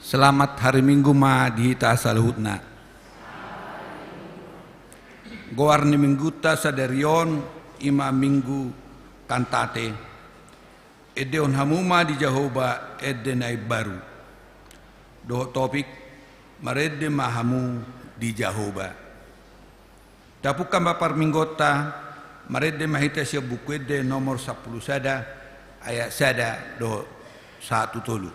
Selamat hari Minggu ma dihita salhutna. Goarni mingguta sadarion ima minggu kantate. Edeon hamuma di Jahoba edenai baru. Doh topik marede mahamu di Jahoba. Dapukan bapar minggota marede mahita siya buku ede nomor 10 sada ayat sada do 1 tolu.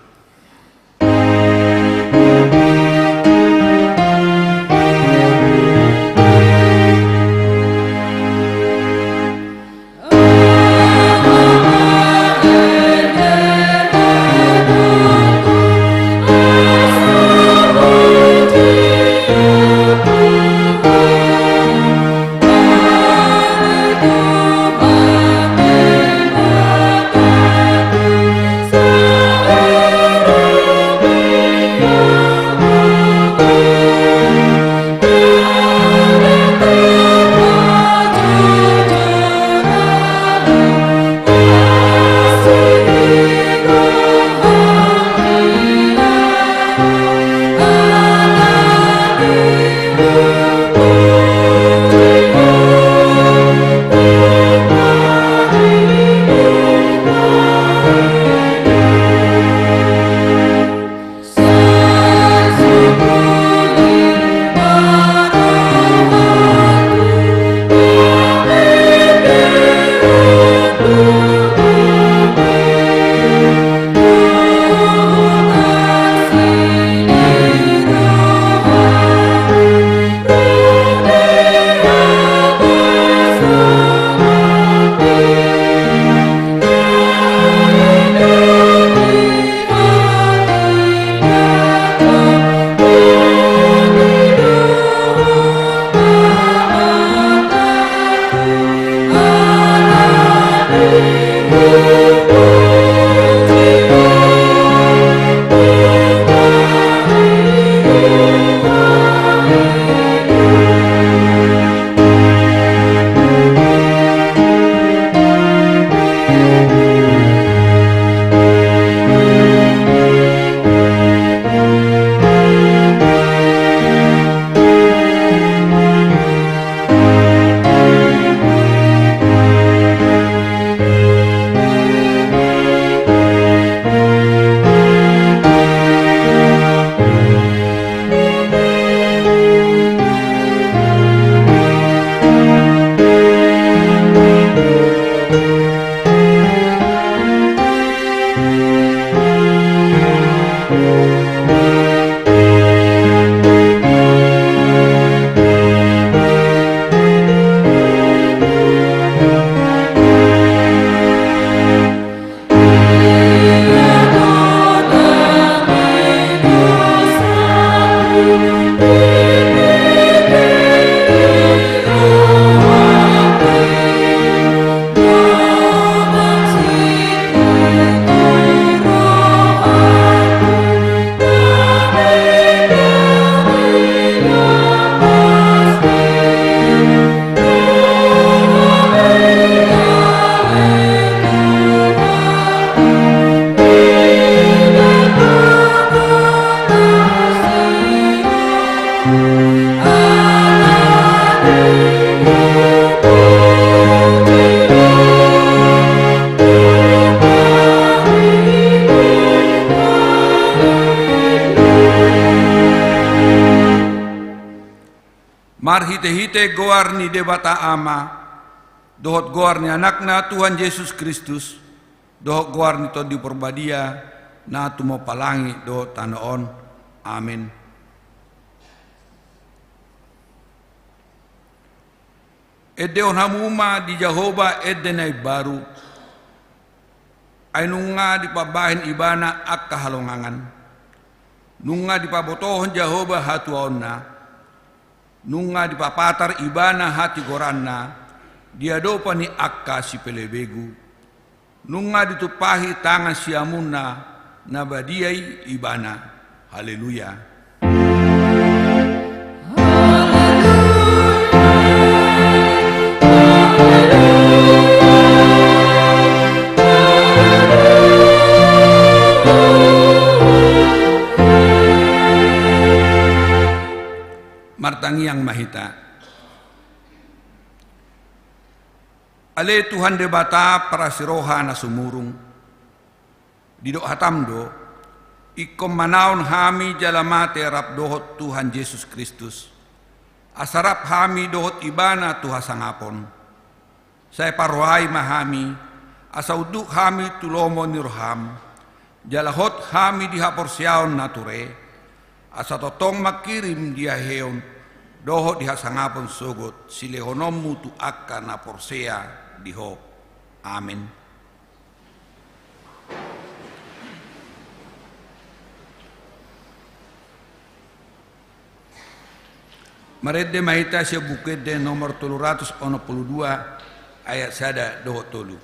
Marhite-hite goarni debata ama, dohot goarni anakna Tuhan Yesus Kristus, dohot goarni to di perbadia, na tumo palangi dohot tanaon, amin. Edeon hamuma di Jahoba edenai baru, ay nunga di pabahin ibana ak kahalongangan, nunga di pabotohon Jahoba hatuaon na, nunga di papatar ibana hati goranna dia dopa ni akka si pelebegu nunga ditupahi tangan siamunna nabadiai ibana. Haleluya. martangiang mahita. Ale Tuhan debata para siroha na sumurung. Didok hatamdo, ikom manaon hami jalamate rap dohot Tuhan Yesus Kristus. Asarap hami dohot ibana Tuha sangapon. Saya parwai mahami, asauduk hami tulomo nirham. Jalahot hami dihaporsiaon nature. Asa totong makirim dia heon, dohot diha sangapon sogot, silehonomu tu akka na porsea diho. Amin. Marede mahita siya bukit de nomor 382 ayat sada dohot tolu.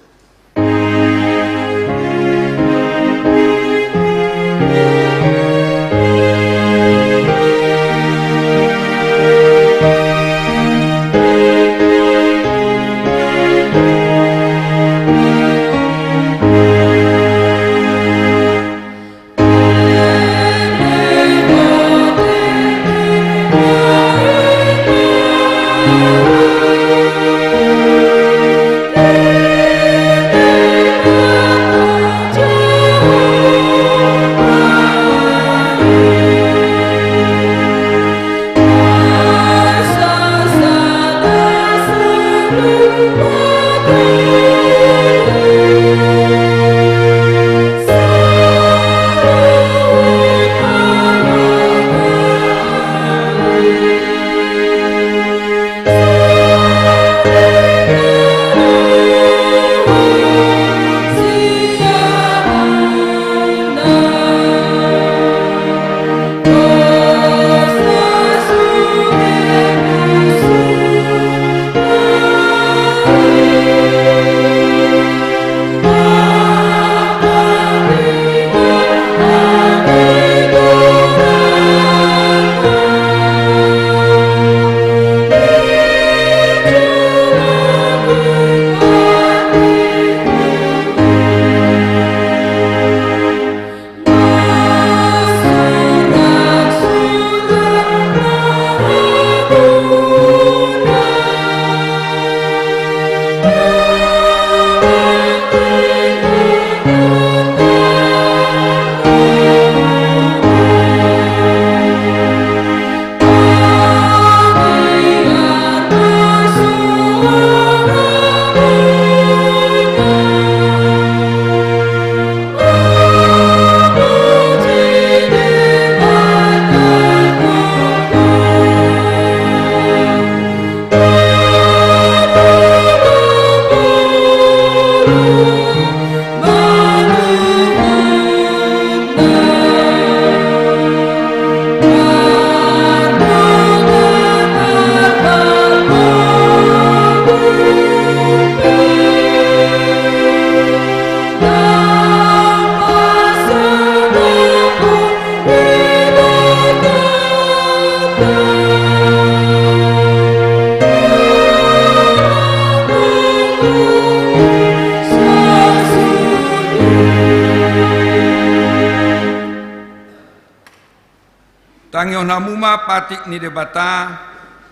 Tangyo namuma patik ni debata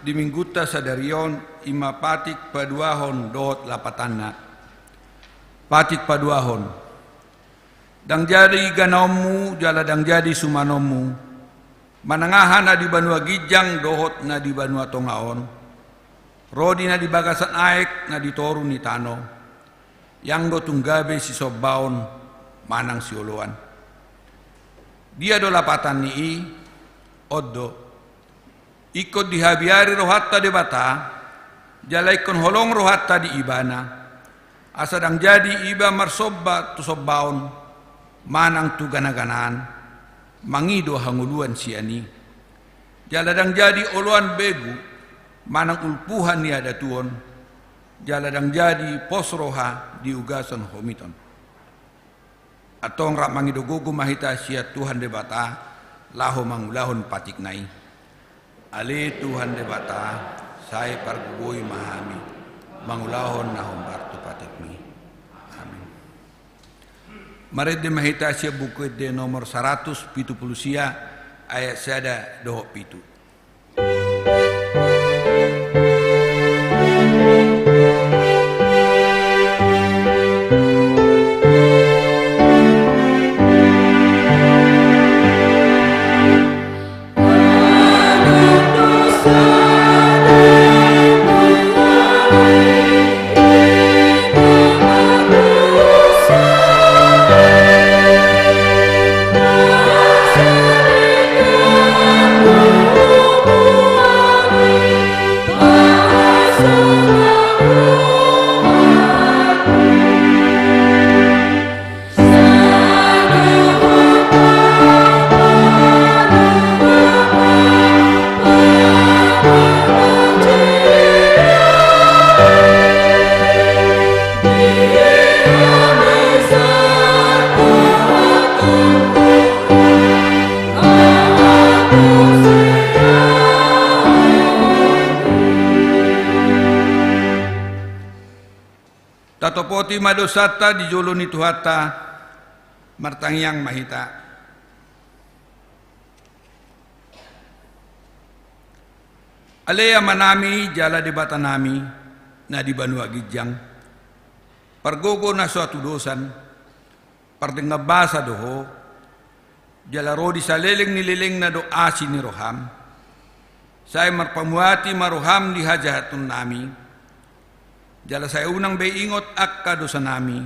di mingguta sadarion ima patik paduahon dohot lapatana. Patik paduahon. Dang jadi ganomu jala dang jadi sumanomu. Manangahan na di banua gijang dohot na di banua tongaon. Rodi na di bagasan aek na di toru ni tano. Yang go tunggabe si sobaon manang si oloan. Dia do lapatan ni Oddo, ikut dihabiari rohatta debata, jalaikon holong rohatta di ibana, asadang jadi iba marsobba tu sobbaon, manang tu ganaganaan, mangido hanguluan siani, jaladang jadi oluan begu, manang ulpuhan ni ada tuon, jaladang jadi posroha di ugasan homiton. Atong rak mangido gugu mahita sia Tuhan debata, laho mangulahon patik nai. Ali Tuhan debata, saya pargubui mahami, mangulahon nahon bartu patik mi. Amin. Maret de mahita sia buku de nomor 170 sia ayat sada dohok pitu. roti madosata di joloni tuhata martangyang mahita. Alea manami jala di bata nami na di Banua Gijang. Pargogo na suatu dosan, pardengabasa doho, jala rodi sa leleng nilileng na do asi ni roham. Saya marpamuati maroham di hajahatun nami. Jala saya unang beingot akka dosa nami.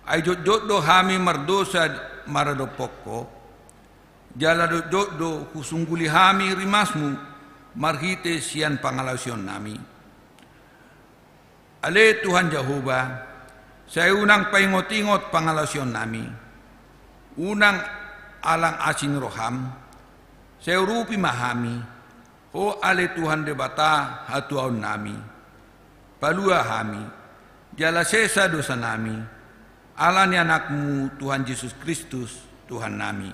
Ay jod do hami mardosa marado pokko. Jala do kusungguli hami rimasmu marhite sian pangalausion nami. Ale Tuhan Jehovah, saya unang paingot-ingot pangalausion nami. Unang alang asin roham, saya rupi mahami. O ale Tuhan debata hatuaun nami. Palua hami, jala sesa dosa nami. Alani anakmu Tuhan Yesus Kristus, Tuhan nami.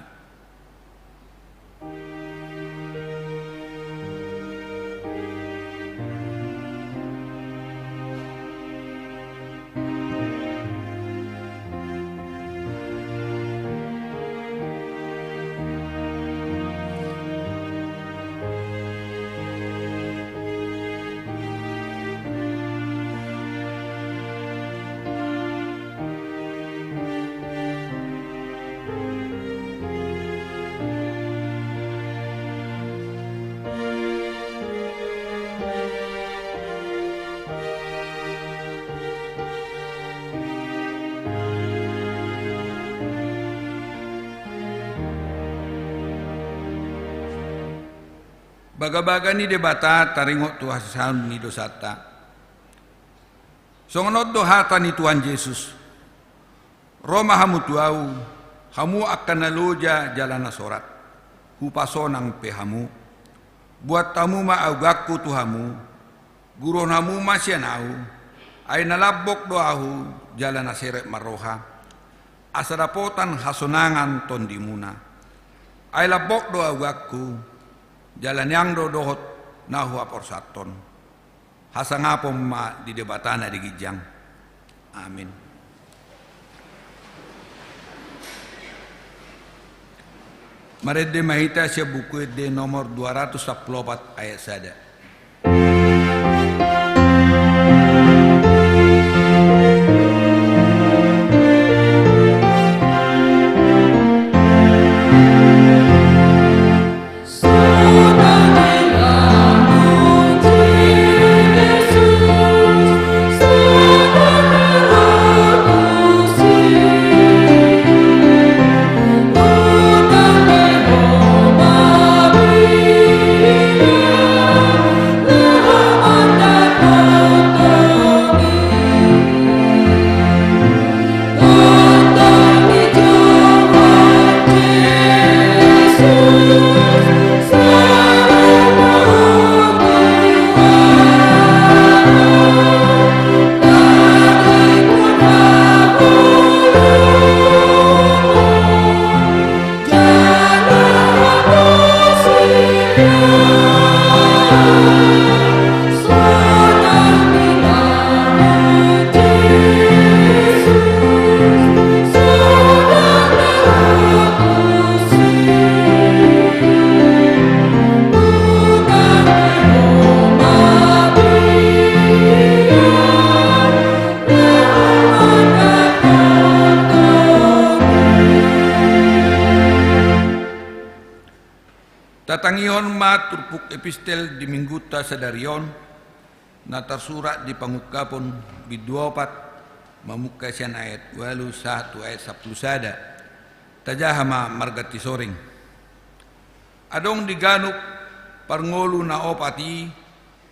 Baga-baga ni debata taringot tu hasan ni dosata. Songonot dohata ni Tuhan Yesus. Roma hamu tuau, hamu akan naloja jalan sorat. Hupasonang pehamu. Buat tamu maagaku tuhamu. Guru namu masih nau. Ay nalabok doahu jalan aseret maroha. Asarapotan hasonangan tondimuna. Ay labok doagaku. Jalan yang dohot nahu aporsaton. Hasangapom ma di debatana di Gijang. Amin. Marede mahita siya buku de nomor 214 ayat sada. Tatangihon ma turpuk epistel di mingguta sadarion na tersurat di pangukapon biduopat mamuka sian ayat 81 ayat 10 sada tajahama margati soring adong diganuk parngolu na opati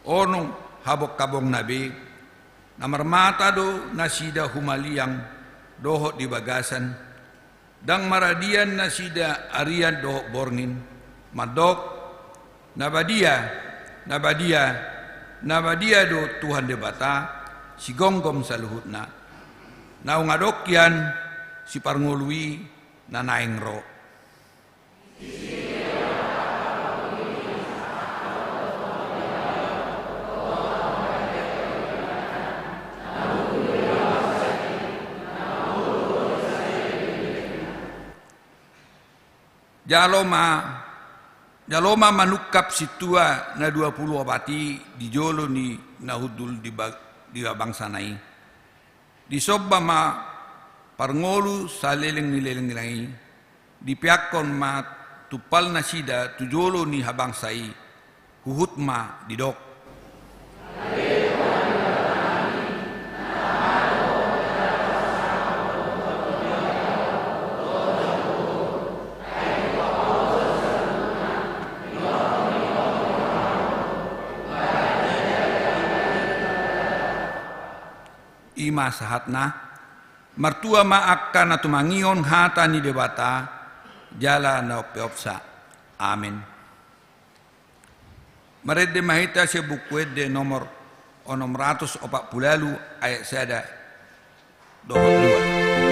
onong habok kabong nabi na marmata do nasida humaliang dohot di bagasan dang maradian nasida arian dohot borngin madok nabadia do Tuhan debata si gonggom saluhutna naung adokyan si parngului na naeng ro. jaloma manukap situa na 20 abati di jolo ni nahudul di bangsa nai. Di sobba ma parngolu sa leleng nai. Di piakon ma tupal na sida tu jolo ni habangsai. Huhut ma didok. Ima sahatna martua ma akan na tumangion hata ni debata jala na opeopsa. Amin. Marede mahita se buku de nomor 640 ayat sada 22.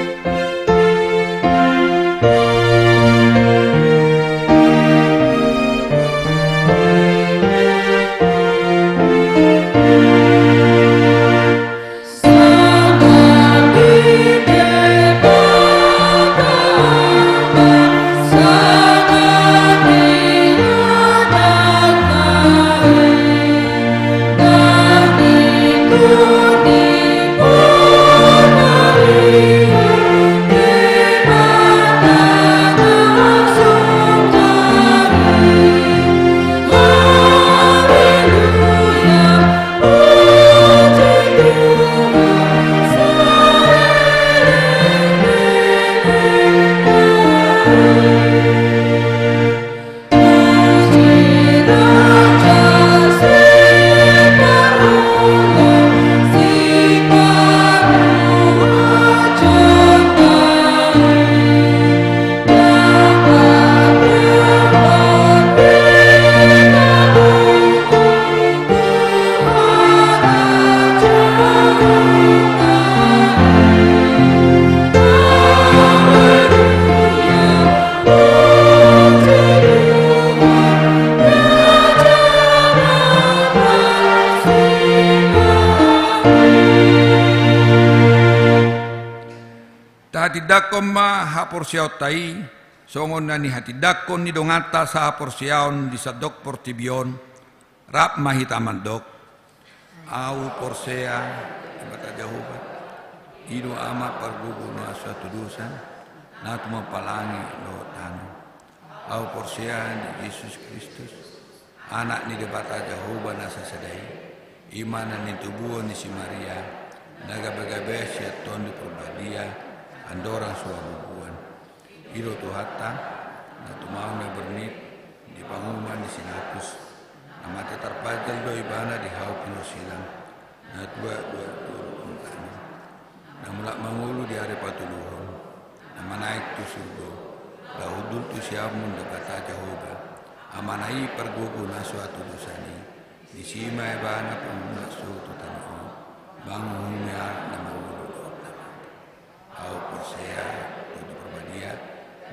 Hatidakon ma haporsiaw tai, songon na ni hatidakon ni dongata sa haporsiaon di sadok portibion, rap mahitaman dok, au porsea, bata jahubat, ido ama pargugu na suatu dosa, natu mapalangi lo tanu, au porsea di Yesus Kristus, anak ni debata jahubat na sasadai, imanan ni tubuh ni si Maria, naga-bagabe syaiton di perbadia, andorang suabubuan iro tuhata na tumau na bernit di panguman di sinapus na mati terpajal do ibana di hau pinusilang na dua untana na mulak mangulu di hari patuluhon na manaik tu surgo da udul tu siamun da bata jahoba amanai pergugu na suatu dosani di sima ibana pemulak suatu tanah bangun ya na mangulu au persea tujuh perbadia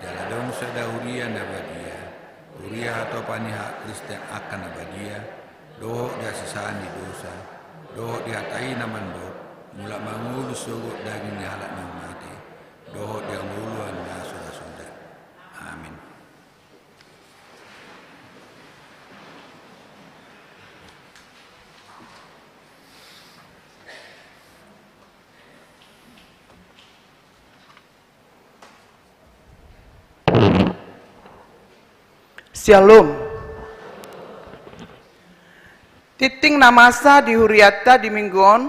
jala dong sadahuria nabadia huria atau paniha Kristen akan nabadia doh dia sisaan di dosa doh dia tai naman doh mulak mangulu sugut daging halak nang mati doh dia nguluan na sudah amin. Shalom. Titing namasa di Huriata di Minggon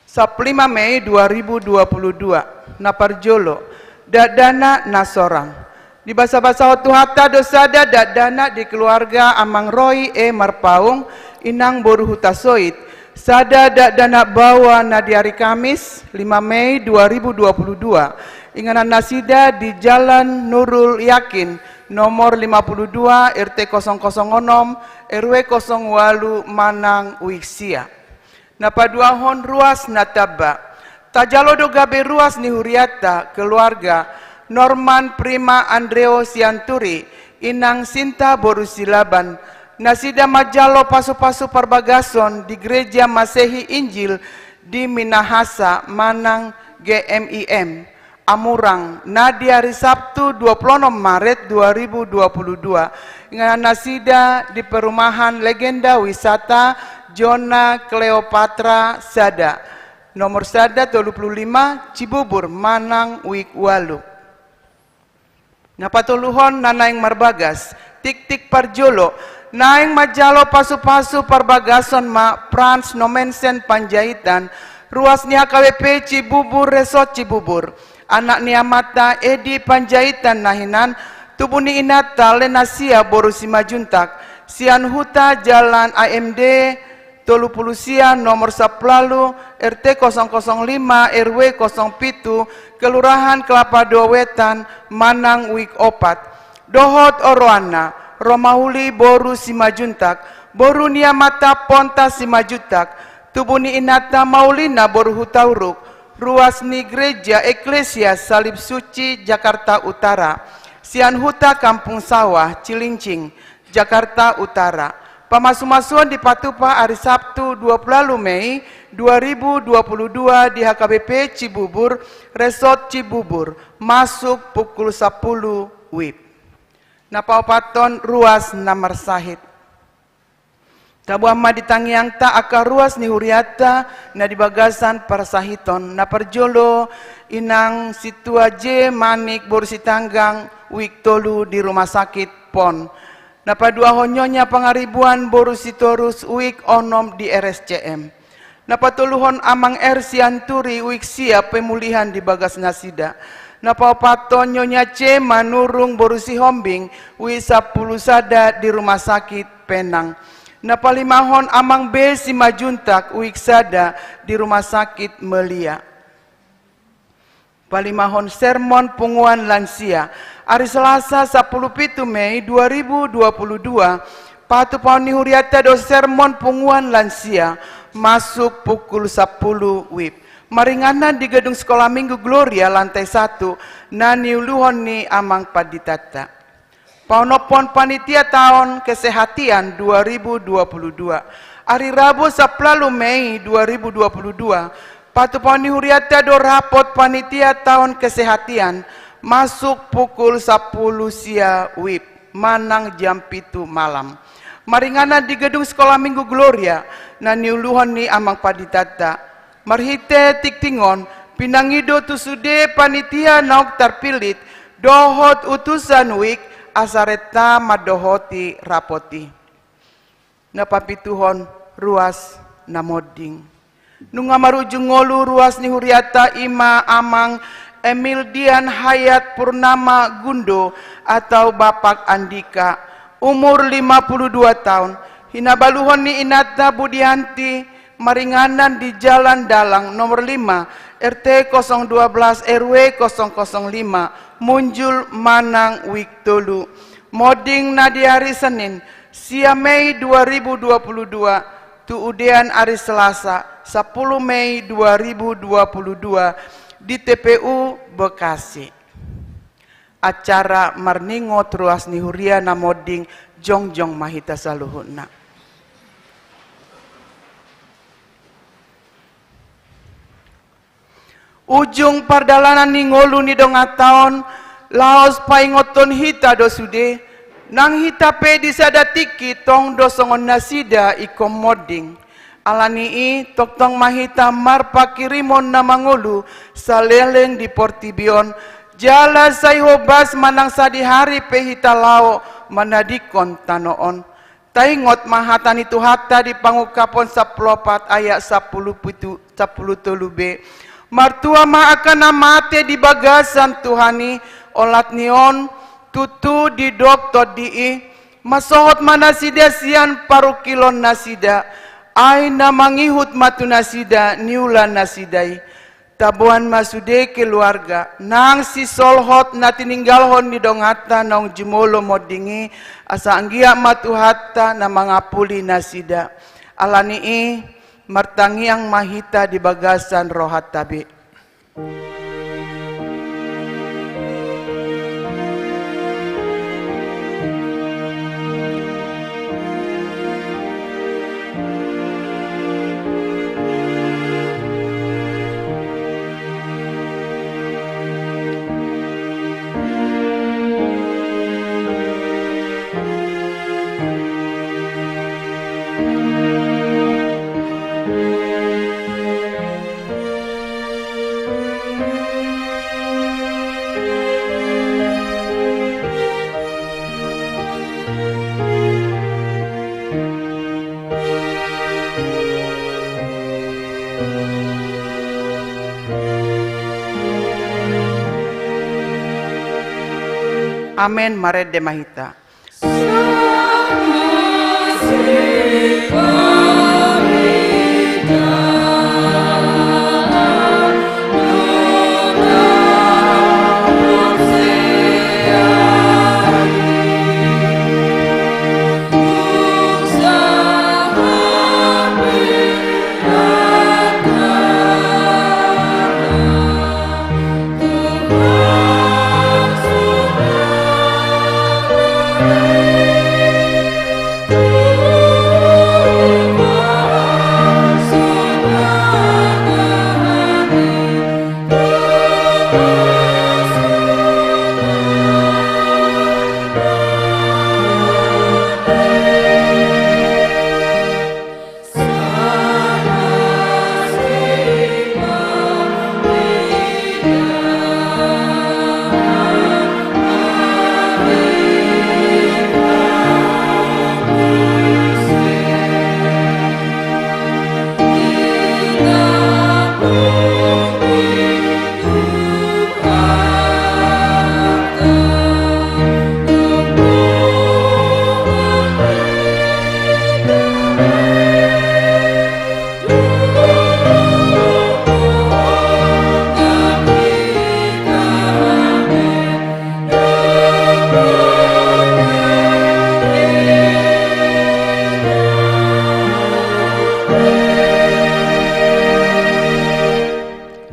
15 Mei 2022 Naparjolo dadana nasorang di basa-basa Tuhata dosada dadana di keluarga Amang Roy Marpaung inang boru hutasoit sada dadana bawa na di hari Kamis 5 Mei 2022 inganan nasida di Jalan Nurul Yakin nomor 52 RT 006 RW 08 Manang Uiksia. Napaduahon ruas nataba. Tajalodo gabe ruas ni Huriata keluarga Norman Prima Andreo Sianturi inang Sinta Borusilaban. Nasida majalo pasu-pasu perbagason di gereja Masehi Injil di Minahasa Manang GMIM. Amurang na di hari Sabtu 26 Maret 2022 dengan nasida di perumahan legenda wisata Zona Cleopatra Sada nomor Sada 35 Cibubur Manang Wik Walu. Napatuluhon nanaing marbagas tik-tik parjolo naing majalo pasu-pasu parbagason ma Frans Nomensen Panjaitan ruas ni HKWP Cibubur Resort Cibubur. Anak ni amata Edi Panjaitan nahinan tubuh ni inata lenasia boru simajuntak sian huta jalan AMD tolu pulusia nomor 10 RT 005 RW 07 Kelurahan Kelapa Dua Wetan Manang Wik Opat dohot oroana Romauli boru simajuntak boru ni amata Ponta simajuntak tubuh ni inata Maulina boru hutauruk ruas ni gereja Eklesia Salib Suci Jakarta Utara sian huta Kampung Sawah Cilincing Jakarta Utara. Pamasu-masuan di Patupa hari Sabtu 20 Mei 2022 di HKBP Cibubur Resort Cibubur masuk pukul 10 WIB. Napaupaton ruas namar sahid Tabuama ditangiang ta aka ruas ni huriata na dibagasan parasahiton na perjolo inang situa J Manik Borsitanggang Wik Tolu di rumah sakit PON. Na padua honyonya pangaribuan Borusitorus Wik Onom di RSCM. Na patuluhon Amang R Sianturi Wik Siap pemulihan di Bagas Nasida. Na paupaton nyonya C Manurung Borusi Hombing Wik 10 Sada di rumah sakit Penang. Na palimahon Amang B Simajuntak Wik Sada di rumah sakit Melia. Palimahon sermon punguan lansia hari Selasa 17 Mei 2022 patu pauni huriata do sermon punguan lansia masuk pukul 10 WIB. Maringana di gedung sekolah Minggu Gloria lantai 1 nani uluhon ni Amang Paditata. Paunopon panitia tahun kesehatan 2022 hari Rabu 10 Mei 2022 patu pauni huriata do rapot panitia tahun kesehatan masuk pukul 10 sia WIB Manang jam 7 malam. Maringana di gedung sekolah Minggu Gloria nani uluhon ni Amang Paditata marhite tiktingon pinangido tusude panitia nauk terpilit dohot utusan WIB asareta madohoti rapoti. Napapituhon ruas namoding. Nunga marujung ngolu ruas ni huriata Ima Amang Emil Dian Hayat Purnama Gundo atau Bapak Andika umur 52 tahun. Hinabaluhon ni Inata Budianti Maringanan di Jalan Dalang nomor 5 RT 012 RW 005 Munjul Manang Wik Tolu. Moding na di hari Senin sia Mei 2022 tu udean hari Selasa 10 Mei 2022 di TPU Bekasi. Acara marningot ruas nihuria na moding jongjong mahita saluhuna. Ujung pardalanan ni ngolu ni dongataon laos paingoton hita dosude nang hita pe disada tiki tong dosongon nasida ikom moding alani i toktong mahita marpa kirimon na mangulu saleleng di Portibion jala sayhobas manang sadi hari pe hita lao manadikon tanoon taingot mahatan itu hatta di pangukapon 14 ayat 10 b martua ma akan amate di bagasan Tuhani olat nion tutu di doktor di masohot manasida sian paru kilon nasida aina mangihut matu nasida niulan nasidai tabuan masude keluarga nang si solhot na tininggalhon ni dongata nong jumolo modingi asa anggia matu hatta na mangapuli nasida alani martangiang mahita di bagasan rohat tabi. Amen. Mare de mahita.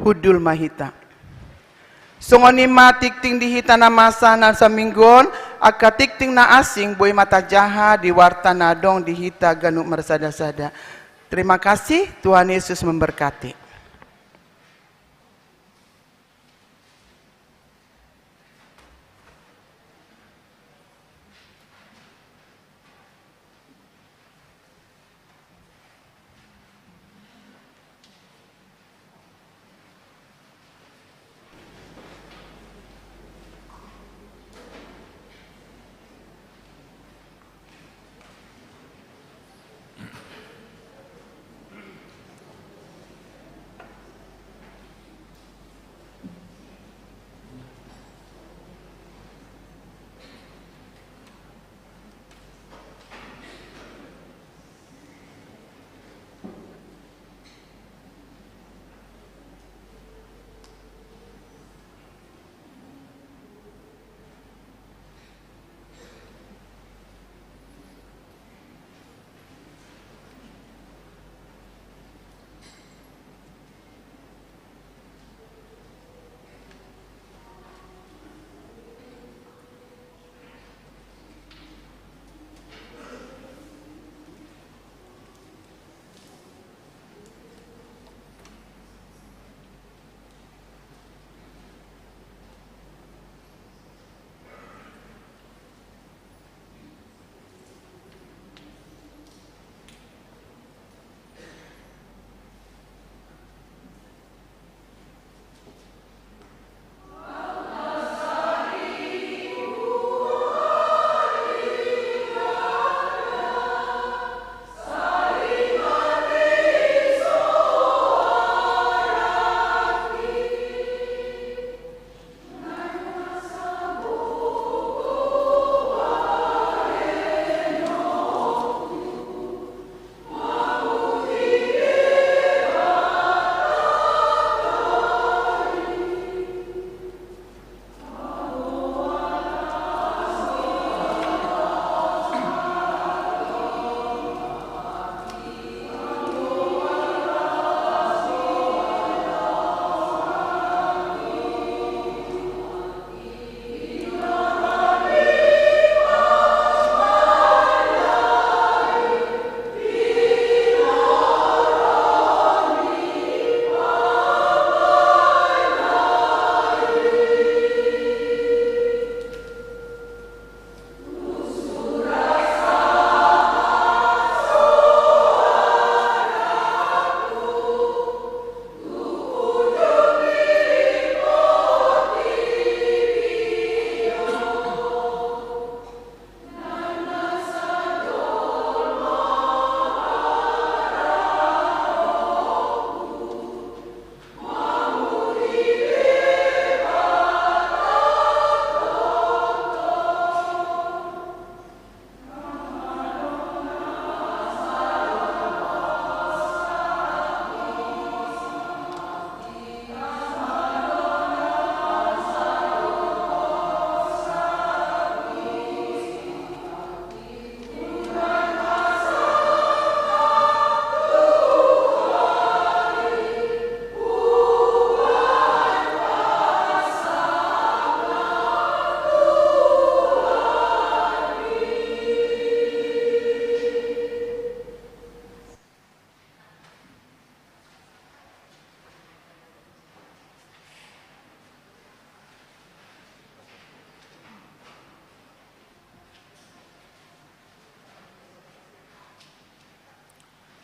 Hudul mahita. Songoni ma tikting dihita na masa na sa minggon, agka tikting na asing boy mata jaha di warta na dong dihita ganuk mersada-sada. Terima kasih, Tuhan Yesus memberkati.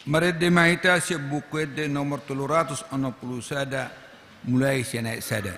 Marede mahita si buku de nomor 360 sada mulai si naik sada.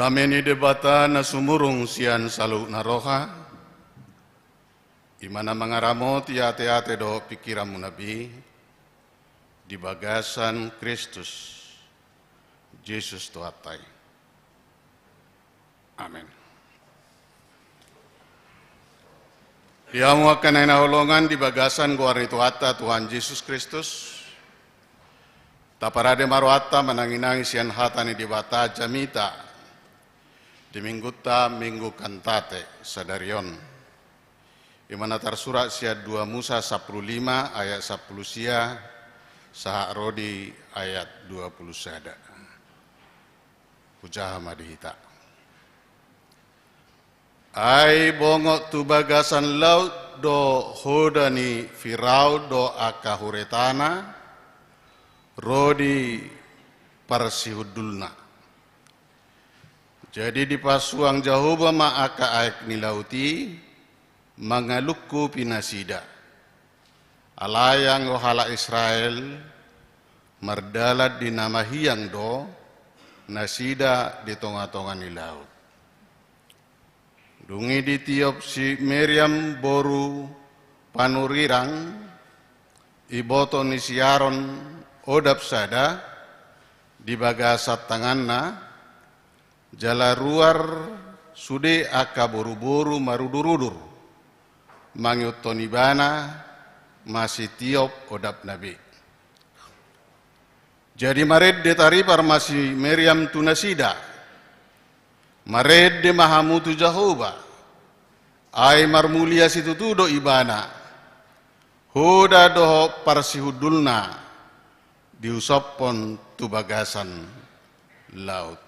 Nameni debata na sumurung sian salu naroha, imana mangaramo tiate-ate do pikiramu nabi, di bagasan Kristus, Yesus Tuhatai. Amin. Diamu akan holongan di bagasan guarni Tuhatta Tuhan Yesus Kristus, taparade maruata menangi-nangi sian hatani di bata jamita, di minggu kantate sadarion, imana tersurat sia 2 Musa 15 ayat 10 sia, saha rodi ayat 20 sada. Pujaha madihita. Ai bongok tu bagasan laut do hodani firau do akahuretana, rodi parsihudulna. Jadi di pasuang Jahoba ma'aka aek nilauti, mangalukku pinasida. Alayang rohala Israel, mardalat di nama hiyang do, nasida di tonga-tonga ni laut. Dungi di tiop si Miriam boru panurirang, iboto ni siaron odap sada, di bagasat tanganna, jala ruar sude aka boru-boru marudur-udur, mangyut tonibana masih tiop odap nabi. Jadi mared de taripar masih Miriam tunasida, mared de mahamutu Jahoba, ay marmulia situ tudo ibana, hoda doho parsihudulna, diusapon tu bagasan laut.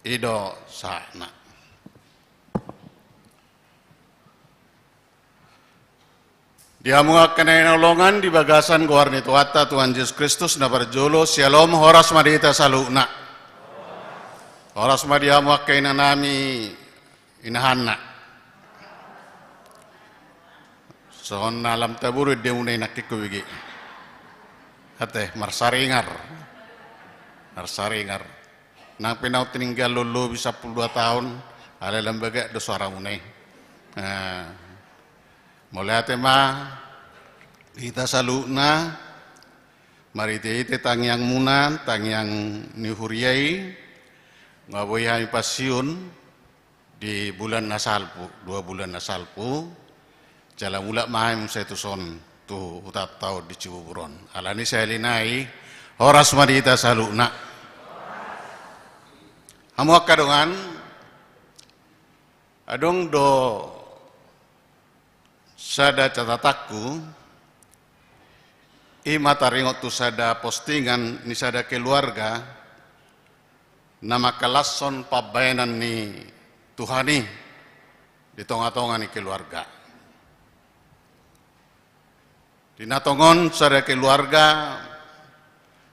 Ido sana. Diamuakan nolongan di bagasan guarni Tuhatta Tuhan Yesus Kristus na berjolo shalom horas madita saluna. Horas madiamuakan nami inahanna. Sohon nalam taburu deunay nakikuwigi. Hate marsaringar. Marsaringar. Nang pinau tininggal lolo bisa 12 tahun, ala lembaga do suara munai. Mulai tema kita saluna, mari te tangyang munan, tangyang nihuriai, ngaboy kami pasiun di bulan nasalpu, 2 bulan nasalpu, jalan mulak maham saya tu son tu utat tau di Cibuburon. Alani saya linai, horas marita saluna. Hamuak kadongan, adong do sada catataku, mata ringot tu sada postingan ni sada keluarga, nama kalason pabayanan ni Tuhani di tonga-tonga ni keluarga. Di natongon sada keluarga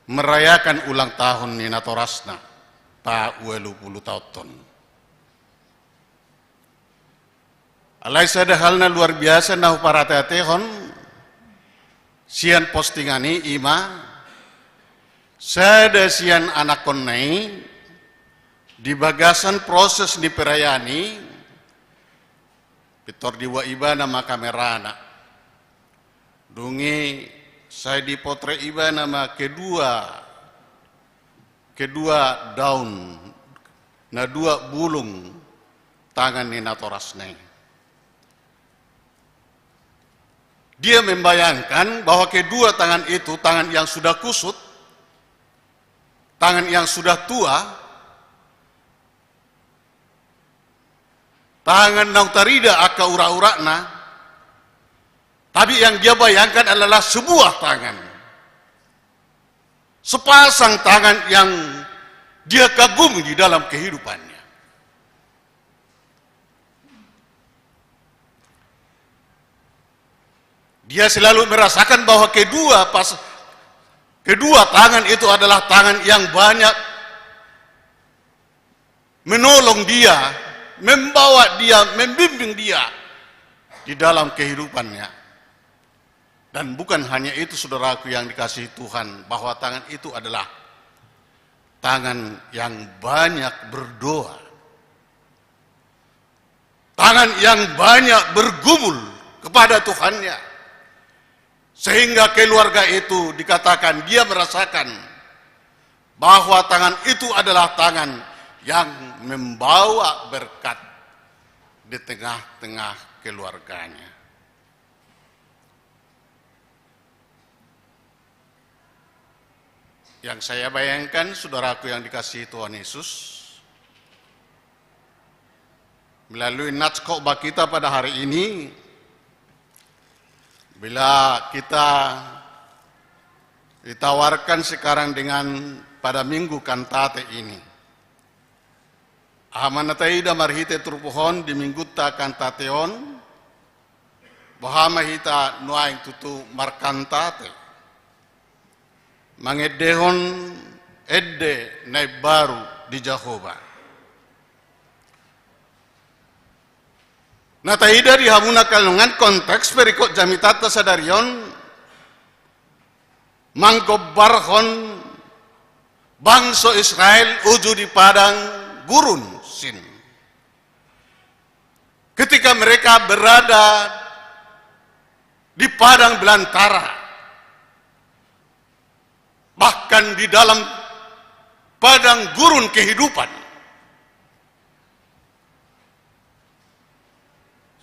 merayakan ulang tahun ni natorasna. Pa 20 tahun. Alai sada halna luar biasa nahu parateatehon sian postingani ima sada sian anak konai di bagasan proses di perayani pitor diwa ibana maka merana dungi saya dipotre ibana ma kedua daun na 2 bulung tangan ni natorasne. Dia membayangkan bahwa kedua tangan itu tangan yang sudah kusut, tangan yang sudah tua, tangan nautarida aka ura-urana, tapi yang dia bayangkan adalah sebuah tangan. Sepasang tangan yang dia kagumi di dalam kehidupannya. Dia selalu merasakan bahwa kedua tangan itu adalah tangan yang banyak menolong dia, membawa dia, membimbing dia di dalam kehidupannya. Dan bukan hanya itu saudaraku yang dikasihi Tuhan, bahwa tangan itu adalah tangan yang banyak berdoa, tangan yang banyak bergumul kepada Tuhannya, sehingga keluarga itu dikatakan dia merasakan bahwa tangan itu adalah tangan yang membawa berkat di tengah-tengah keluarganya. Yang saya bayangkan, saudaraku yang dikasihi Tuhan Yesus, melalui nats khotbah kita pada hari ini, bila kita ditawarkan sekarang dengan pada minggu kantate ini, amanataida marhite turpuhon di minggu ta kantateon, bahama hita nuaing tutu markantate, mangedehon edde naib baru di Jehovah. Nah taida di hamuna kalungan konteks perikot jamitata sadarion mangkobarhon bangsa Israel uju di padang gurun sin. Ketika mereka berada di padang belantara, bahkan di dalam padang gurun kehidupan,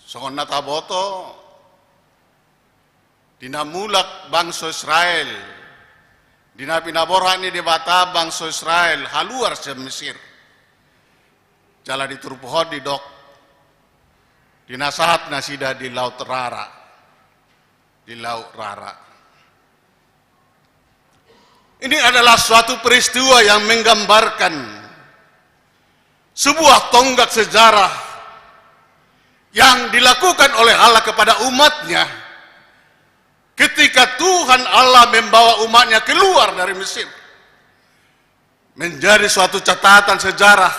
songon nataboto dinamulak bangsa Israel, dinapinaborha ni debata bangsa Israel haluar se Mesir, jala diturupuhod di dok, dinasahat nasida di Laut Rara, di Laut Rara. Ini adalah suatu peristiwa yang menggambarkan sebuah tonggak sejarah yang dilakukan oleh Allah kepada umatnya ketika Tuhan Allah membawa umatnya keluar dari Mesir. Menjadi suatu catatan sejarah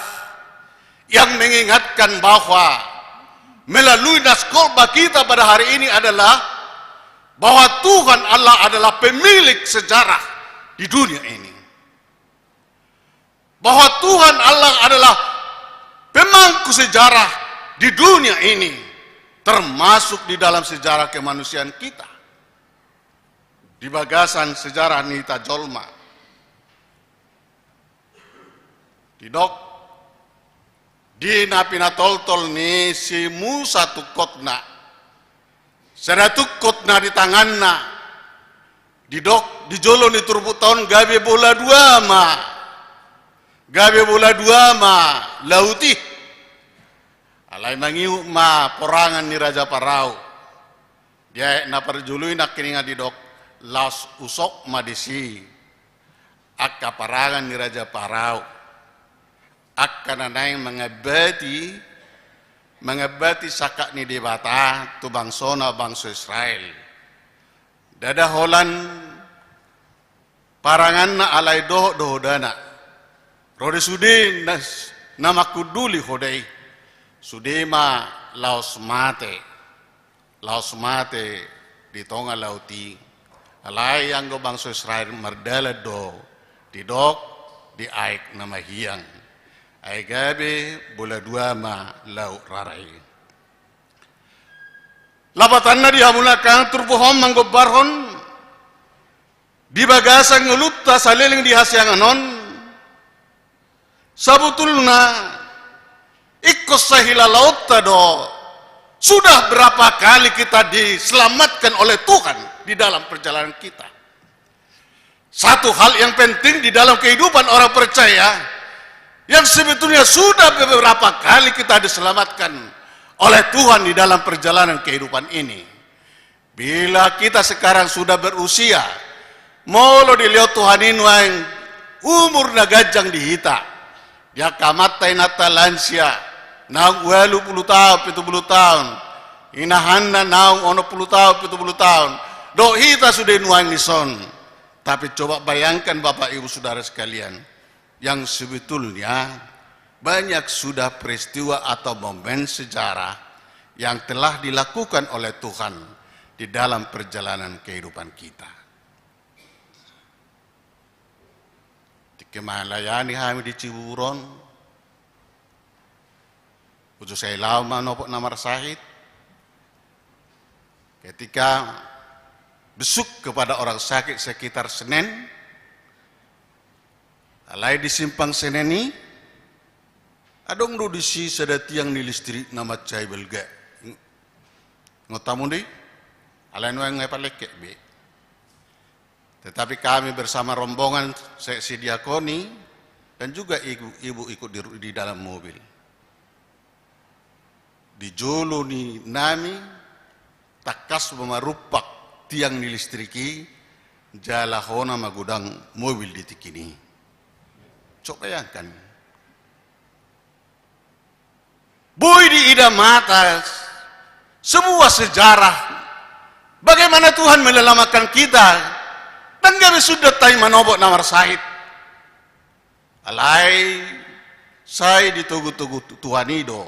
yang mengingatkan bahwa melalui nats khotbah kita pada hari ini adalah bahwa Tuhan Allah adalah pemilik sejarah di dunia ini. Bahwa Tuhan Allah adalah pemangku sejarah di dunia ini, termasuk di dalam sejarah kemanusiaan kita. Di bagasan sejarah nita jolma. Didok di napina toltol ni si Musa tukotna. Seratu kotna di tanganna. Didok di jolo ni turbu tahun gabe bola dua ma lauti alai mangiu ma porangan ni Raja Parau dia na perjului nak kininga didok laos usok madisi akka parangan ni Raja Parau akka nanay mengabati sakak ni debata tu bangsona bangsa Israel. Dada holan parangan na alai doh dana. Rode sude nama kuduli hodei. Sude ma laos mate di tonga lauti. Alai yang go bangsa Israel merdala do di dok di aik nama hiang. Ai gabe bola dua ma lau rarai. Labatanna dihamulakan turbuhom manggobarhon di bagasan ngulutta saliling di hasyanganon sabutulna ikos sahila lauta do sudah berapa kali kita diselamatkan oleh Tuhan di dalam perjalanan kita. Satu hal yang penting di dalam kehidupan orang percaya yang sebetulnya sudah beberapa kali kita diselamatkan oleh Tuhan di dalam perjalanan kehidupan ini. Bila kita sekarang sudah berusia, molo dilihat Tuhan ini yang umur nagajang dihita, dia kamatay nata lansia, naung 80 tahun, 70 tahun, inahanna naung 10 tahun, 70 tahun, do hita sudah nuang nison. Tapi coba bayangkan Bapak Ibu Saudara sekalian, yang sebetulnya banyak sudah peristiwa atau momen sejarah yang telah dilakukan oleh Tuhan di dalam perjalanan kehidupan kita. Tikemayani kami di Ciburon. Ujo saya lama nopok namar sahid. Ketika besuk kepada orang sakit sekitar Senen, alai di simpang Seneni, adong do di si sedati yang di listrik nama cai belga. Ngotamu di, alai nuang ngepalek be. Tetapi kami bersama rombongan seksi diakoni dan juga ibu ikut di dalam mobil. Di jolo ni nami takas memarupak tiang dilistriki jalahona magudang mobil di tikini. Coba bayangkan. Boy di idam mata sebuah sejarah bagaimana Tuhan menyelamatkan kita. Dan kami sudah tahu manobok namar sahid. Alai saya ditugu-tugu Tuhan itu.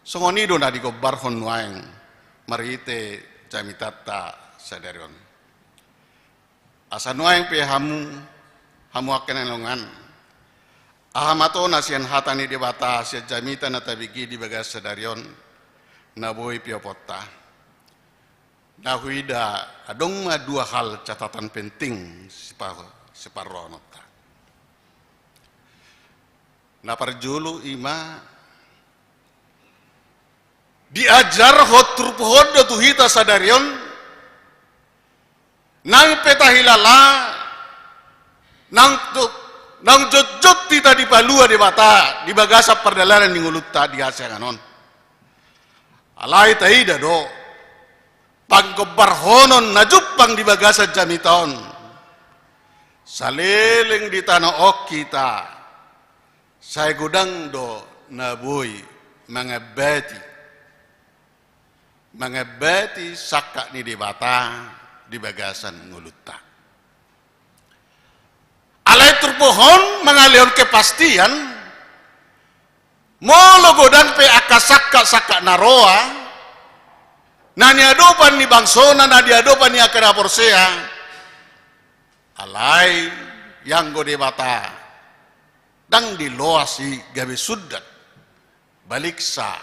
Songonido na digobarhon nuaeng marite jamitata sadarion. Asa nuaeng pe hamu akan elongan. Ahamato nasian hatani di bata sia jamita na tabigi di bagas sadarion na boy piopota. Nahuida adong dua hal catatan penting separonota. Na parjulu ima diajar hotrup hodo tuhita sadarion nang petahilala nang jojot tita di palua di bata di bagasa perdalaran di ngulutta di hasanganon. Alai taida do panggobarhonon najupang di bagasa jamiton saliling di tanah ok kita saya gudang do naboy mengabati sakak ni di bata di bagasan ngulutta alai turpohon mengalion kepastian molo godang pe akasakak naroa nani adopan ni bangsona na diadopan ni akara porsea alai yang gode bata dang diloasi gabe sudat baliksa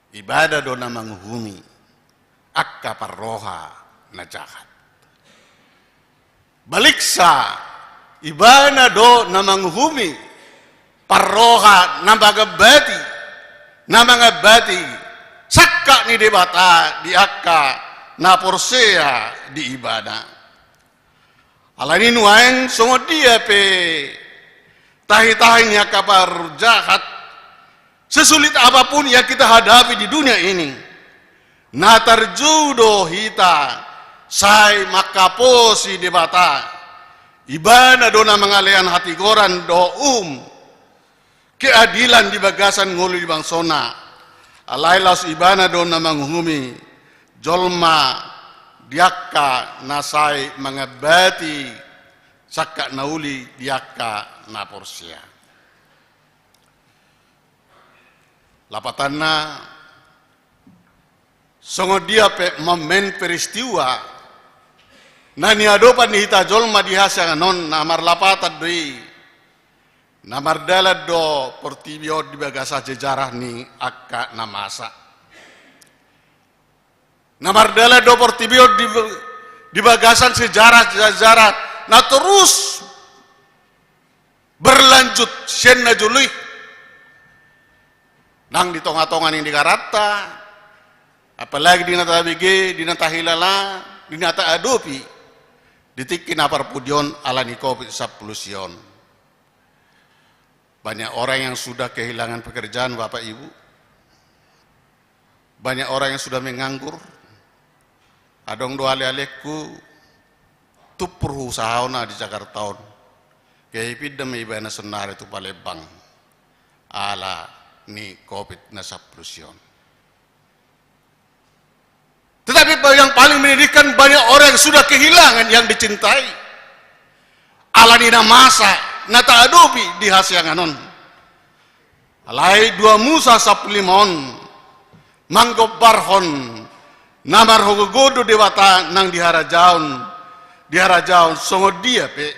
ibadah do namang humi akka parroha na jahat baliksa ibadah do namang humi parroha namang abati sakka ni debata di akka na porsea di ibadah. Alani nuaeng songo dia pe tahi-tahinya kabar jahat sesulit apapun yang kita hadapi di dunia ini. Na tarjudo hita sai makaposi debata ibadah dona mengalian hati goran do keadilan di bagasan ngulu di bangsona. Alailas ibana do namang humi jolma diakka nasai mengabati sakka nauli diakka na porsia. Lapatanna songo dia pe momen peristiwa nani adopan hita jolma dihasa non namar lapatan doi namar dalad do portibio di bagasa sejarah ni akka namasa. Namar dalad do portibio di bagasan sejarah na terus berlanjut sen na jului. Nang di tonga-tonga ni di karata, apalagi di nata BG, di nata hilala, di nata adopi, ditikin apar pudion ala ni COVID 10. Banyak orang yang sudah kehilangan pekerjaan Bapak Ibu. Banyak orang yang sudah menganggur. Adong do ale-aleku tu perusahaan di Jakarta. Kehipid demi ibana senar itu Palembang. Ala ni COVID na saplusion. Tetapi yang paling menyedihkan banyak orang yang sudah kehilangan yang dicintai. Ala ni masa nata adopi di hasyanganon. Alai dua Musa saplimon manggo barhon namar hogogodo dewata nang diharajaun songo dia pe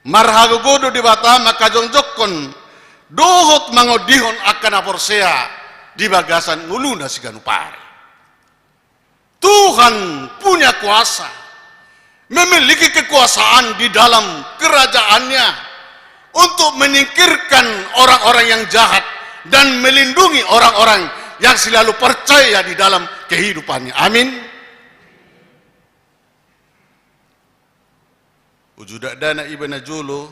marhagogodo di bata maka jongjokon dohot mangodihon akan aporsea di bagasan nguluna siganupare. Tuhan punya kuasa, memiliki kekuasaan di dalam kerajaannya untuk menyingkirkan orang-orang yang jahat dan melindungi orang-orang yang selalu percaya di dalam kehidupannya. Amin. Ujudak dana ibana jolo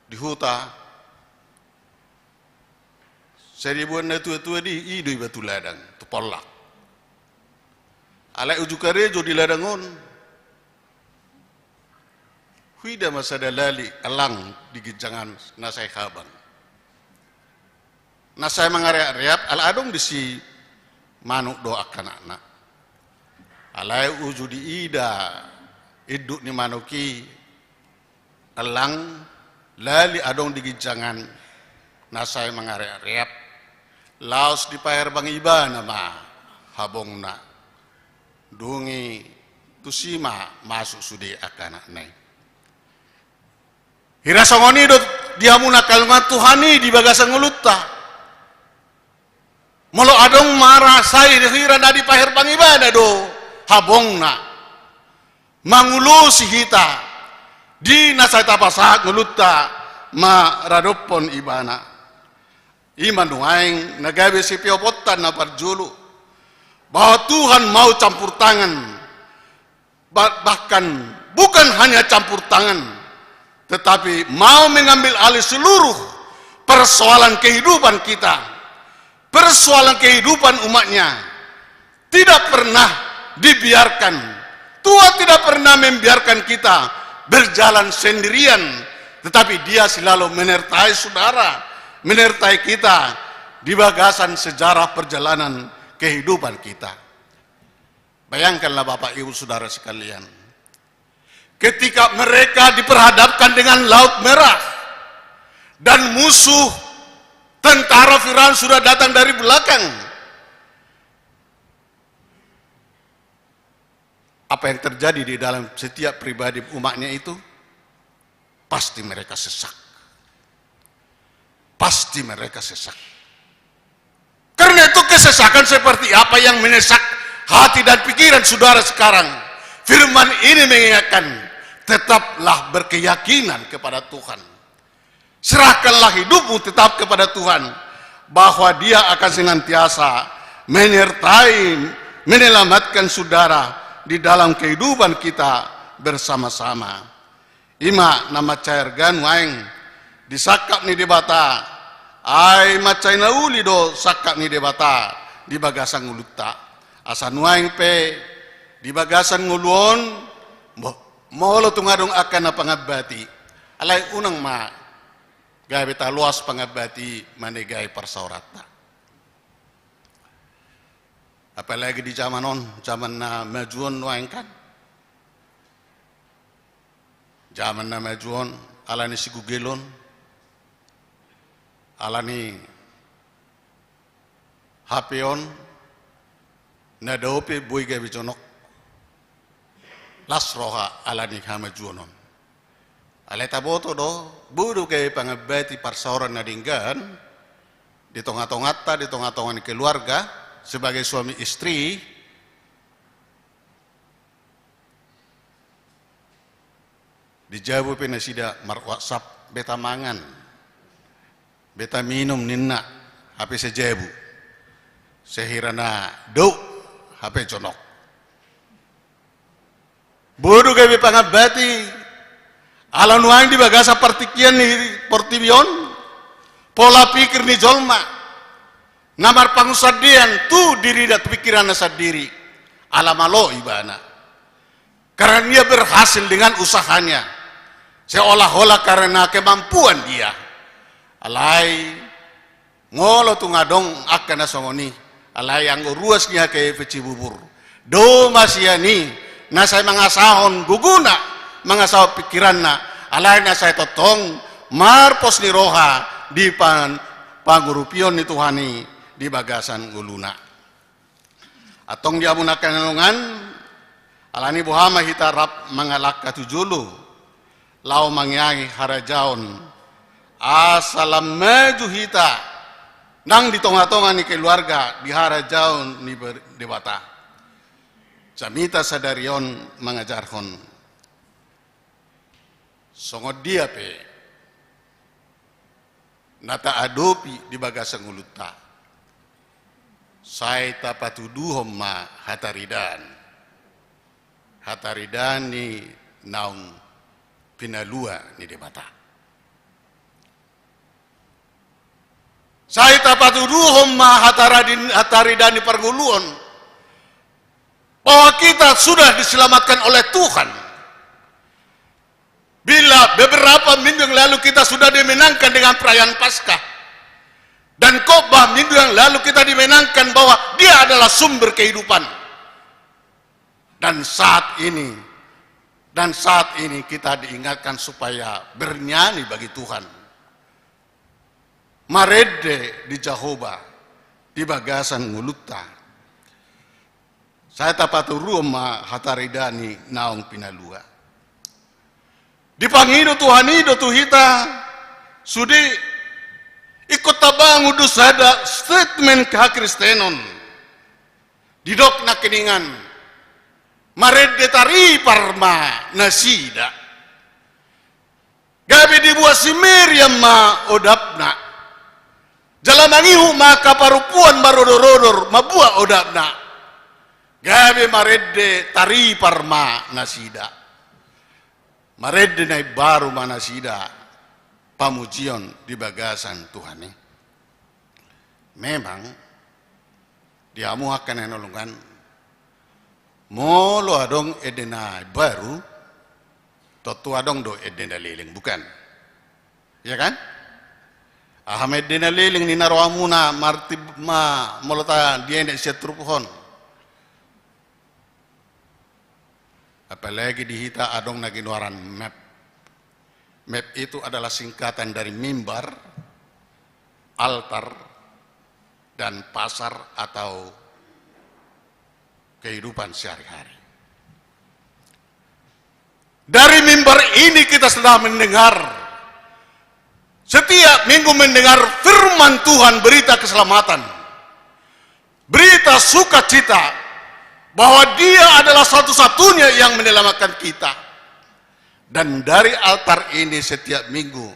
di huta seribuan na tua-tua di ido iba tu ladang tu polak alai uju karejo di ladangon huida masa dalali alang di gijangan nasai khabang nasai mangare-areap al adong di si manuk doakan anak alai uju di ida iduk ni manuki alang lali adong di gijangan nasai mangare-areap laos di paher bang iba nama habong na dungi tusima masuk sudi akan nai hirasongoni do diamuna kalma tuhani di bagasan ngulutta molo adong marah sai hira di paher bang iba do habong na mangulu si hita di nasai tapasa ngulutta ma radopon ibana iman nuaing nagabe si piopotan na parjulu bahwa Tuhan mau campur tangan, bahkan bukan hanya campur tangan, tetapi mau mengambil alih seluruh persoalan kehidupan kita, persoalan kehidupan umatnya. Tidak pernah dibiarkan, Tuhan tidak pernah membiarkan kita berjalan sendirian, tetapi Dia selalu menyertai saudara, menyertai kita di bagasan sejarah perjalanan kehidupan kita. Bayangkanlah Bapak Ibu Saudara sekalian, ketika mereka diperhadapkan dengan Laut Merah dan musuh tentara Firaun sudah datang dari belakang, apa yang terjadi di dalam setiap pribadi umatnya itu? Pasti mereka sesak. Pasti mereka sesak. Karena itu kesesakan seperti apa yang menesak hati dan pikiran saudara sekarang. Firman ini mengingatkan, tetaplah berkeyakinan kepada Tuhan. Serahkanlah hidupmu tetap kepada Tuhan, bahwa Dia akan senantiasa menyertai, menyelamatkan saudara di dalam kehidupan kita bersama-sama. Ima nama cairgan waing disakap ni debata ai macai nauli do sakap ni debata di bagasan ngulutta asan waing pe di bagasan nguluon molo tungadong akan na pangabati alai unang ma gay beta luas pangabati manegay parsaurata. Apalagi di zaman na majuan waing kan, zaman na majuan alani si gugelon, alani hapeon na daope boy gay bijonok las roha alani hamajuanon alai taboto do buru gay pangabati parsauran na dinggan di tonga-tongata di tonga-tongan keluarga sebagai suami istri. Dijawab penasida mar WhatsApp beta mangan beta minum ninna HP sejebu sehirana do HP conok bodoh gawe pangabati alam nuang di bagasa partikian ni portibion pola pikir ni jolma namar pangusadian tu diri dan pikiran sendiri alamalo ibana karena dia berhasil dengan usahanya seolah-olah karena kemampuan dia alai ngolo tu ngadong akan nasongoni alai yang ruasnya ke peci bubur do masiani nasai mangasahon guguna mangasah pikiranna alai nasai totong marpos ni roha di pangurupion ni Tuhani di bagasan nguluna atong dia munakan nalungan alani buhama hitarap mangalak katujulu lau mangyai harajaon asalam maju hita nang di tonga-tonga ni keluarga di harajaon ni berdebata jamita sadarion mengajarhon songod dia pe nata adopi di bagasang uluta saya tapatuduhom ma hataridan ni naung pinalua ni debata saya tapatuduhom ma hataridan ni perguluan bahwa kita sudah diselamatkan oleh Tuhan. Bila beberapa minggu yang lalu kita sudah dimenangkan dengan perayaan Paskah dan khotbah minggu yang lalu kita dimenangkan bahwa Dia adalah sumber kehidupan. Dan saat ini kita diingatkan supaya bernyanyi bagi Tuhan. Marede di Jehovah di bagasan mulutta. Saya tapatu rumah hataridani naung pinalua. Dipangido Tuhanido tuhita sudi ikut tabang udus ada statement Kristenon didok na keningan marede tari parma nasida gabi dibuat si Miriam ma odapna jalamangihu maka parupuan marodor-rodor mabua odapna gabi marede tari parma nasida marede nai baru manasida pamujion di bagasan Tuhan. Memang diamu akan enolongan molo adong edena baru totu adong do edena liling bukan ya kan aham edena liling ni narawamuna martib ma molota diende setrupuhon apalagi dihita adong naginuaran map. Map itu adalah singkatan dari mimbar, altar, dan pasar atau kehidupan sehari-hari. Dari mimbar ini kita sedang mendengar, setiap minggu mendengar firman Tuhan, berita keselamatan, berita sukacita, bahwa Dia adalah satu-satunya yang menyelamatkan kita. Dan dari altar ini setiap minggu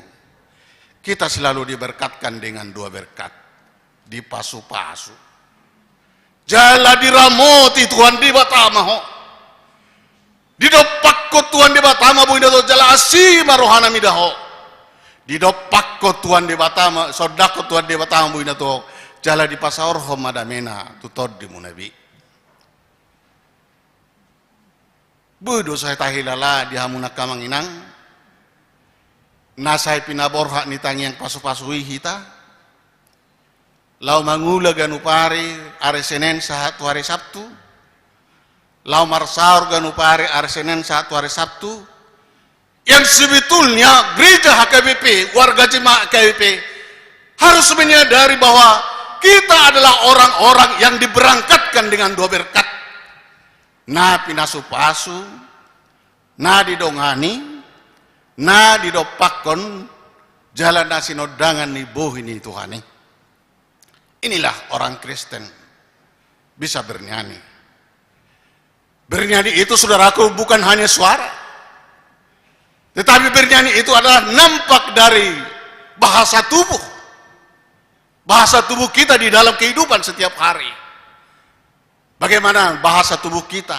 kita selalu diberkatkan dengan dua berkat, dipasu-pasu. Jala diramoti Tuhan di batamaho, didopakko Tuhan di batama bu idato jala asima rohana midaho, didopakko Tuhan di batama sodako Tuhan di batama bu idato jala di pasaorho madamena tutod di munabi. Budo saya tahilala di hamuna kamanginang nasai pinaborha ni tangiang pasu-pasui hita lau mangula ganupari are Senin satu hari Sabtu lau marsaur ganupari are Senin satu hari Sabtu yang sebetulnya gereja HKBP warga jemaat KBP harus menyadari bahwa kita adalah orang-orang yang diberangkatkan dengan dua berkat. Na pinasupasu, na didongani, na didopakon, jalan na sinodangan ni bohini Tuhani. Inilah orang Kristen bisa bernyanyi. Bernyanyi itu saudaraku bukan hanya suara, tetapi bernyanyi itu adalah nampak dari bahasa tubuh. Bahasa tubuh kita di dalam kehidupan setiap hari. Bagaimana bahasa tubuh kita?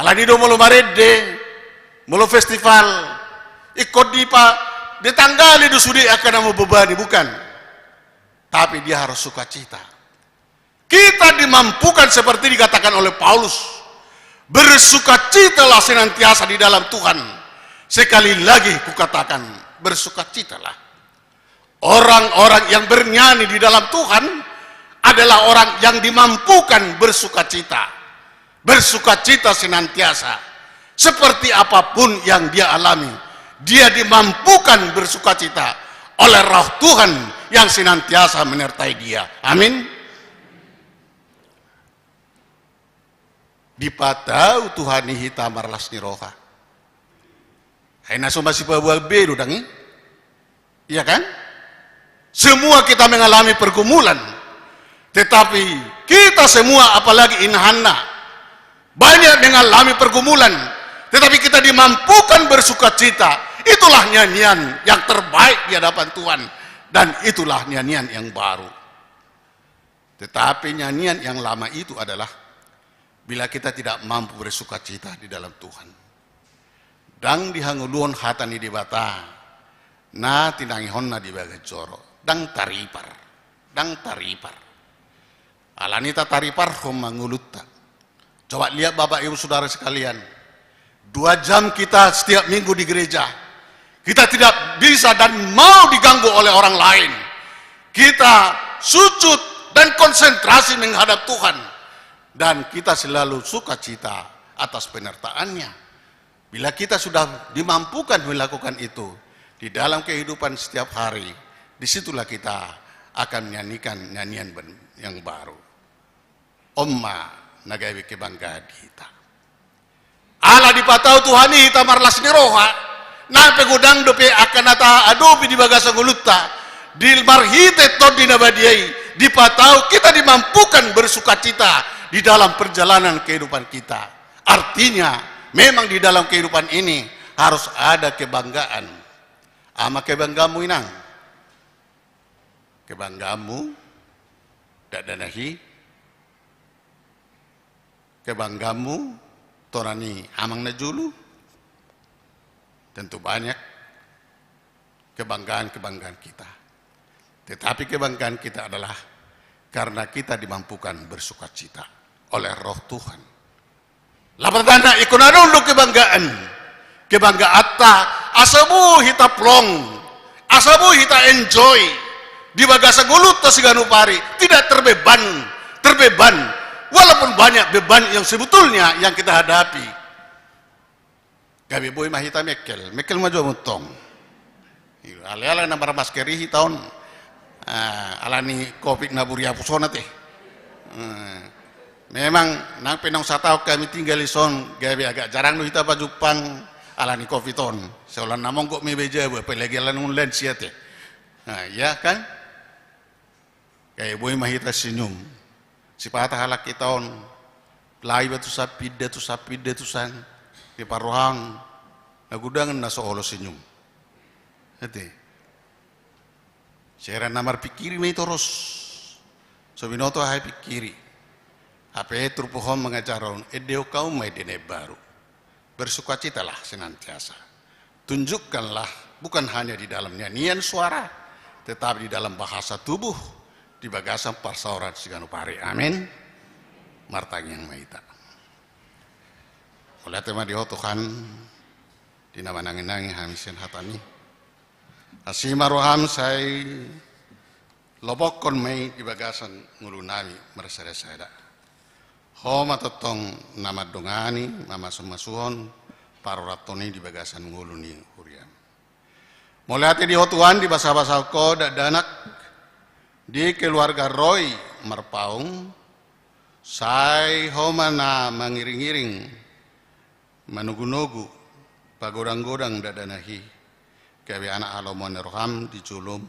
Alanido mulu marede, mulu festival, ikut di tanggali du sudi akan mau bebani bukan? Tapi dia harus sukacita. Kita dimampukan seperti dikatakan oleh Paulus, bersukacitalah senantiasa di dalam Tuhan. Sekali lagi kukatakan, bersukacitalah. Orang-orang yang bernyanyi di dalam Tuhan adalah orang yang dimampukan bersukacita. Bersukacita senantiasa. Seperti apapun yang dia alami, dia dimampukan bersukacita oleh Roh Tuhan yang senantiasa menyertai dia. Amin. Dipatau Tuhani hita marlas ni roha. Hai naso masih bawa beru dangi. Iya kan? Semua kita mengalami pergumulan. Tetapi kita semua apalagi inhanna banyak mengalami pergumulan. Tetapi kita dimampukan bersukacita. Itulah nyanyian yang terbaik di hadapan Tuhan. Dan itulah nyanyian yang baru. Tetapi nyanyian yang lama itu adalah bila kita tidak mampu bersukacita di dalam Tuhan. Dang dihanguluon hatani di bata. Na tinangihonna di bagai coro. Dang taripar. Alanita taripar mangulutta. Coba lihat Bapak Ibu Saudara sekalian. 2 jam kita setiap minggu di gereja. Kita tidak bisa dan mau diganggu oleh orang lain. Kita sujud dan konsentrasi menghadap Tuhan. Dan kita selalu sukacita atas penyertaannya. Bila kita sudah dimampukan melakukan itu di dalam kehidupan setiap hari, disitulah kita akan menyanyikan nyanyian yang baru. Omma nagawi kebanggaan kita. Allah dipatau Tuhani hita marlas ni roha. Na pegudang dope akan ata adopi di bagasa ngulutta. Di marhite to di nabadiai. Dipatau kita dimampukan bersukacita di dalam perjalanan kehidupan kita. Artinya memang di dalam kehidupan ini harus ada kebanggaan. Ama kebanggamu inang. Kebanggamu dadanahi. Kebanggamu torani amang najulu. Tentu banyak kebanggaan-kebanggaan kita. Tetapi kebanggaan kita adalah karena kita dimampukan bersukacita oleh roh Tuhan. Lapatana ikunano lu kebanggaan. Kebanggaan ta asabu hita plong. Asabu hita enjoy. Di bagasa gulut ta siganupari tidak terbeban. Walaupun banyak beban yang sebetulnya yang kita hadapi. Gabi boy mahita mekel maju muntong. Ale-ale na maskeri hitaon. Alani covid na buria pusona teh. Memang nang penong satao kami tinggal di son gabi agak jarang nu hita pajupang alani covid on. Seolah namong kok mebeja be pelagi alan un lensia teh. Ya kan? Gabi boy mahita senyum. Si patah halak itaon. Lai batu sapide tu san. Di paruhang nagudangan na soolo senyum. Hati. Sera namar pikiri may toros. So binoto hay pikiri. Ape trupuhom mengajaron edeo kau may dene baru. Bersukacitalah senantiasa. Tunjukkanlah bukan hanya di dalam nyanyian suara, tetapi di dalam bahasa tubuh, di bagasan parsaurat siganupari. Amin. Martang yang maita. Oleh tema dihotukan di nama nangin-nangin hamisin hatani. Asima roham saya lobokon may di bagasan ngulunami meresada-sada. Homa totong nama dongani, nama semasuhon, paroratoni di bagasan nguluni hurian. Mulai hati dihotuan di basa-basa ko danak di keluarga Roy Marpaung, saya homa na mangiring-iring manugu-nugu pagodang-godang dadanahi kawi anak alomon roham diculum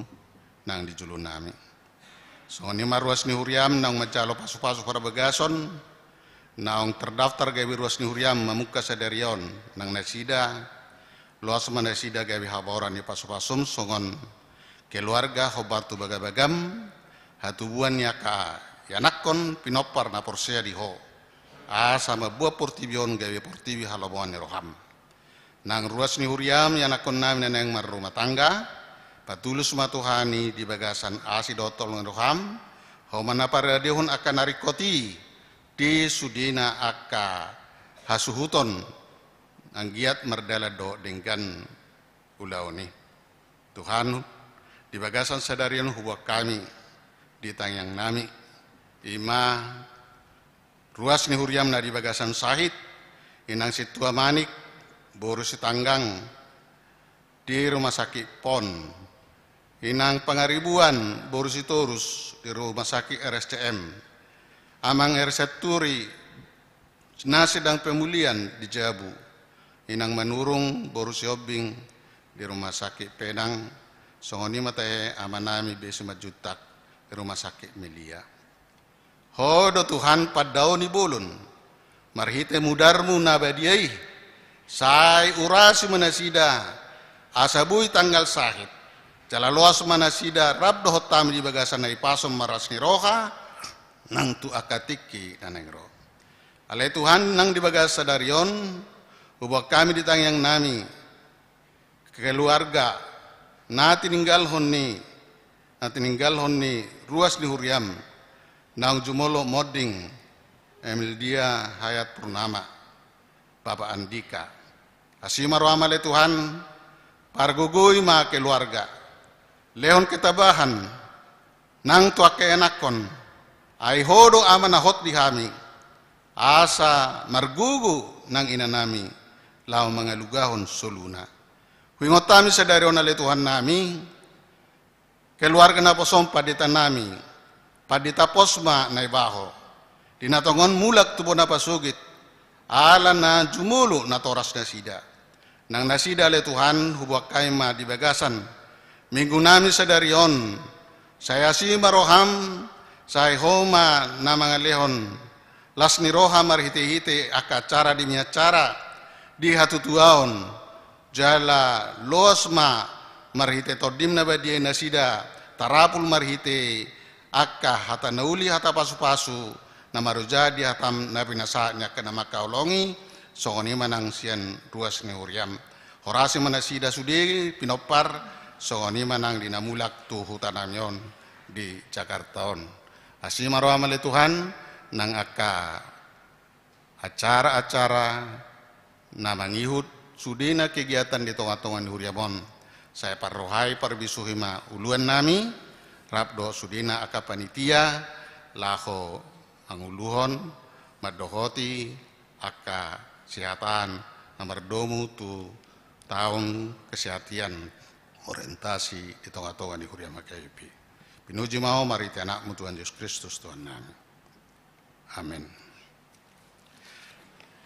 nang diculun nami so ni marwas ni huriam nang macalo pasu-pasu para bagason nang terdaftar gawi ruas ni huriam mamuka sadarion nang nasida luas manasida gawi haboran ni pasu-pasum songon keluarga hobatu bagabagam hatubuan yaka yanakon pinopar na porsea diho sama buah portibion gawe portibi halabuan ni roham. Nang ruas ni huriam yang nakon namin na yang marumah tangga, patulus matuhani di bagasan asi dotol ng roham, humana paradihon akan narikoti di sudina aka hasuhuton ang giat merdala do dengan ulau ni. Tuhan di bagasan sadarian huwa kami di tangyang nami ima ruas ni huriam na di bagasan sahit inang situa manik boru si tanggang di rumah sakit pon inang pangaribuan boru si torus di rumah sakit RSCM amang RSC Turi na sedang pemulihan di Jabu inang manurung boru siobing di rumah sakit Penang, songoni matae amanami besuma jutak di rumah sakit Melia. Hodo Tuhan padao ni bolon, marhite mudarmu nabadiai, sai urasi manasida, asabui tanggal sahid, jalaluas manasida, rabdo hotam di bagasan na ipasom maras ni roha, nang tu akatiki nanengro. Alai Tuhan nang di bagasa darion, ubah kami di tangyang nami, keluarga, nati ninggal honni ruas ni huriam, nang jumolo moding, Emildia Hayat Purnama, Bapak Andika. Asimar amale Tuhan, pargugui ma keluarga, lehon ketabahan, nang tuak keenakon, ai hodo amanahot di hami, asa margugu nang inanami, lau mangalugahon soluna. Huingotami sadari onale Tuhan nami, keluarga na posom padita nami, padita posma na ibaho, dinatongon mulak tubo na pasugit, ala na jumulu na toras na sida. Nang nasida le Tuhan hubuak kaima di bagasan, minggu nami sadari on, saya si maroham, saya homa na mga lehon, las ni roha marhite-hite akacara di miacara di hatutuaon jala losma marhite todim na badie nasida tarapul marhite akka hata nauli hata pasu-pasu na marujadi hatam na pinasanya kena makaulongi songoni manang sian ruas ni huriam horasi manasida sudi pinopar songoni manang dinamulak tu hutanamyon di Jakarta on asimaro amale Tuhan nang aka acara-acara na mangihut sudina kegiatan di tonga-tonga ni huriamon saya parrohai parbisuhima uluan nami rabdo sudina aka panitia laho anguluhon madohoti aka kesehatan namardomu tu tahun kesehatan orientasi di tonga-tonga ni huriam KIP pinuji mau mariti anakmu Tuhan Yesus Kristus Tuhan nami. Amin.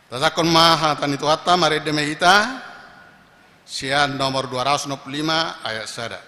Tatakon maha tanitu hatta marede mehita sian nomor 265 ayat sada.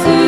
See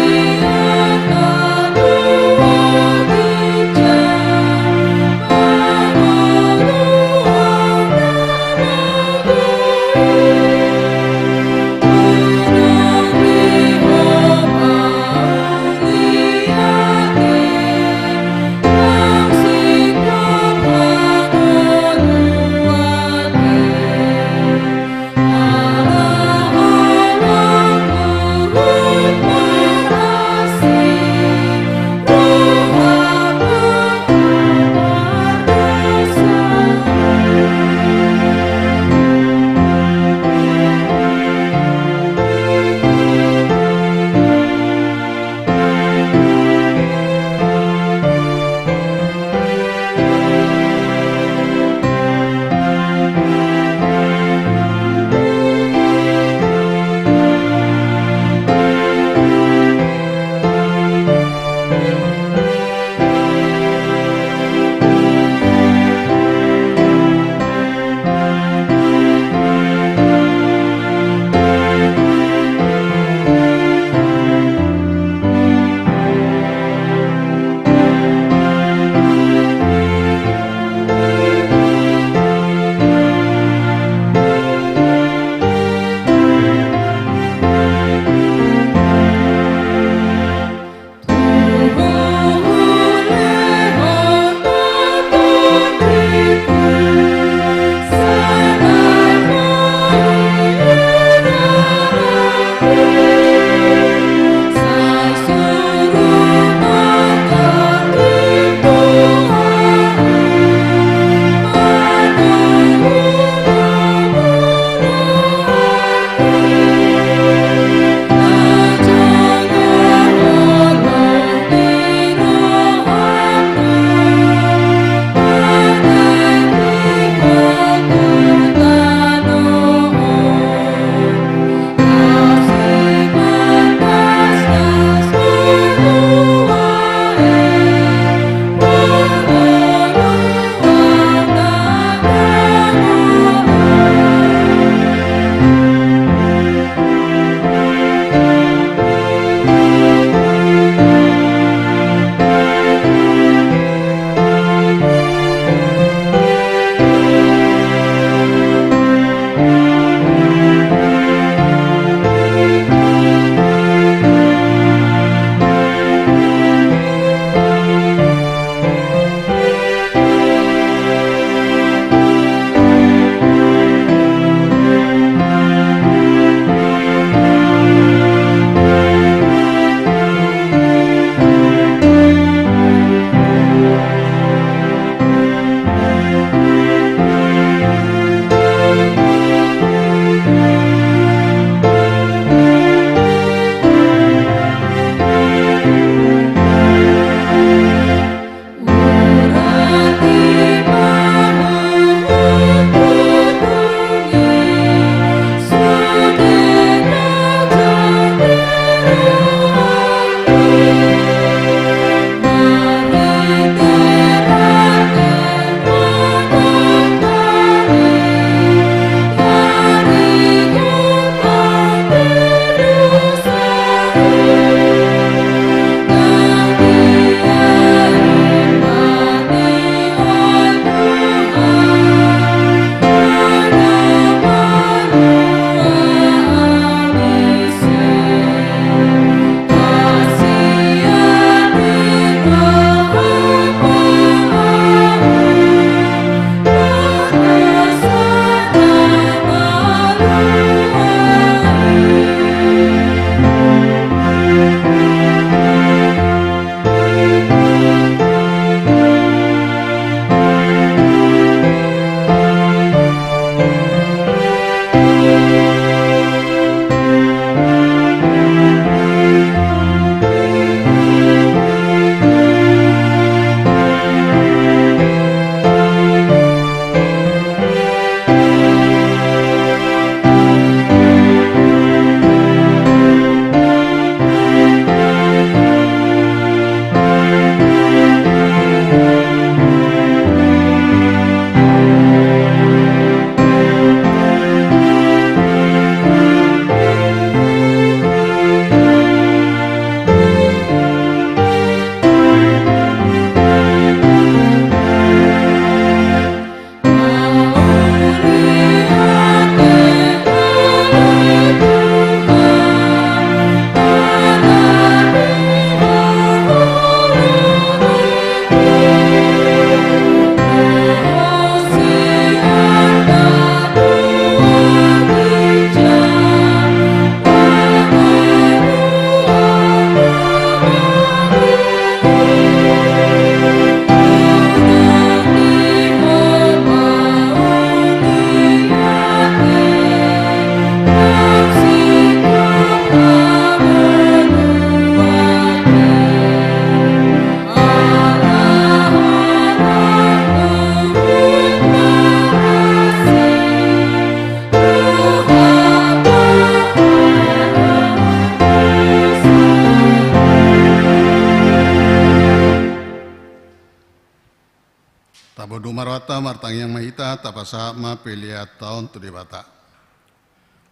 Marwata martang yang mahita tapasa ma pelia tahun tu debata.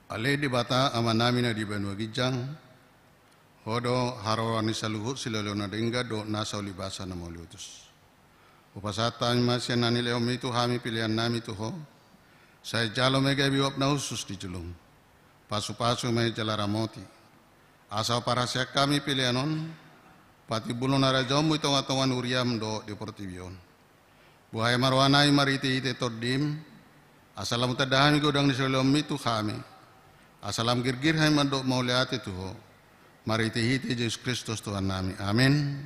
Ale debata amanami na di Banua Gijang. Hodo harawani saluhut silalona dengga do nasa ulibasa na mauliutus. Upasata masya nani leo mitu hami pilihan nami tuho. Saya jalo mega biwap na usus di julung. Pasu-pasu may jalaramoti. Asal parasya kami pilihanon. Pati bulon narajomu itongatongan uriam do deportivion. Buhay marwanay mariti ite tordim, asalam tadahami godang nisalom itu kami, asalam girgir hay mandok mauliati tuho, mariti ite Yesus Kristus Tuhan nami, amin.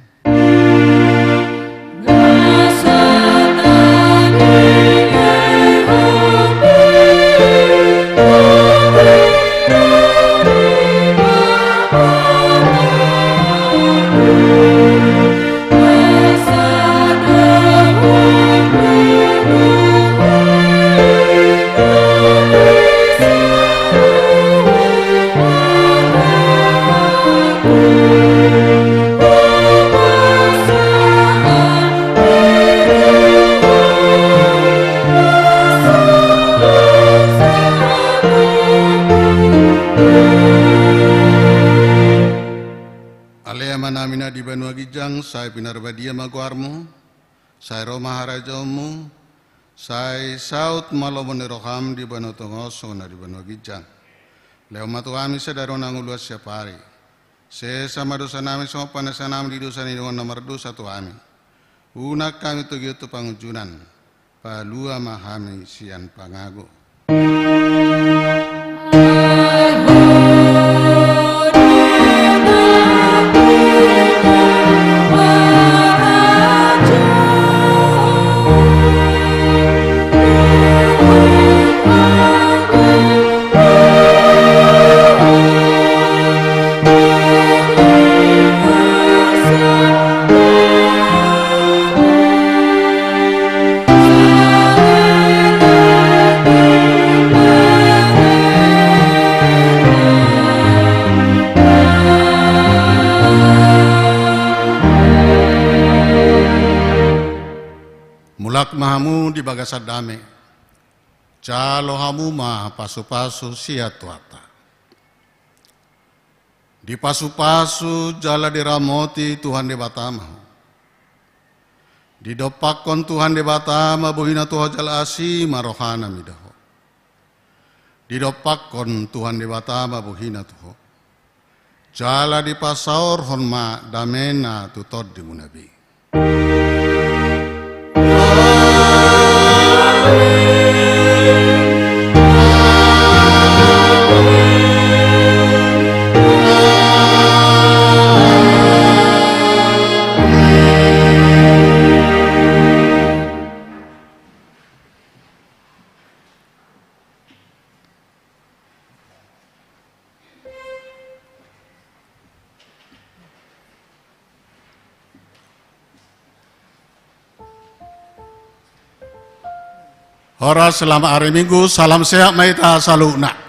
Namina di Banua Gijang, saya pinarbadia maguarmu, saya Roma harajomu, saya saut malomoniroham di Banua Tongoso na di Banua Gijang. Leo matu kami sedarona nguluas siapari. Se sama dosa nami sama panasa nami di dosa ni dengan nomor dosa tu kami. Unak kami tu gitu pangujunan, palua mahami sian pangago. Mulak mahamu di bagasadame, calo hamu mah pasu-pasu siatuata. Di pasu-pasu jala diramoti Tuhan de batama. Di dopakon Tuhan de batama bohina Tuhan jala asi marohana midaho. Di dopakon Tuhan de batama bohina Tuhan. Jala di pasaur honma damena tutod di munabi. Ora selama hari Minggu, salam sehat maita saluna.